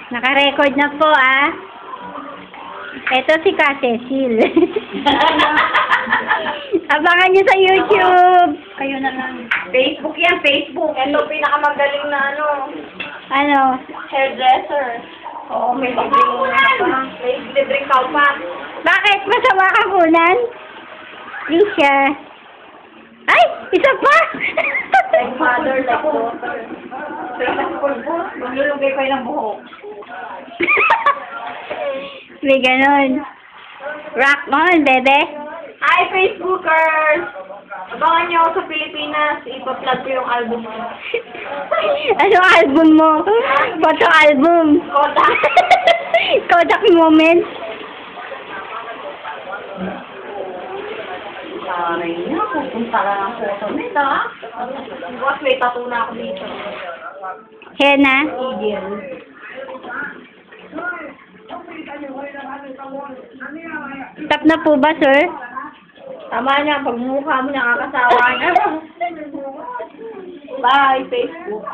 Naka-record na po, ah. Ito si Ka Cecil. Abangan nyo sa YouTube. Kayo na lang. Facebook yan, Facebook. Ito pinakamagaling na Ano? hairdresser. Oo, may libreng pa. Bakit? Masama ka kunan? Lisha. Ay! Isa pa! Like mother, like daughter. Pero sa pulbo, maglulugay kayo ng buhok. May ganon. Rock on, bebe. Hi, Facebookers! Abangan niyo ako sa Pilipinas. Ipa-plug ko yung album ko. Ano album mo? Photo album. Kodak. Kodak moment. Saray niya, pupunta ka ng photo nito, ha? Bukas may tattoo na ako dito. Here na. Eagle. Stop na po ba, sir? Tama niya, pag mukha mo nakakasawa niya. Bye, Facebook.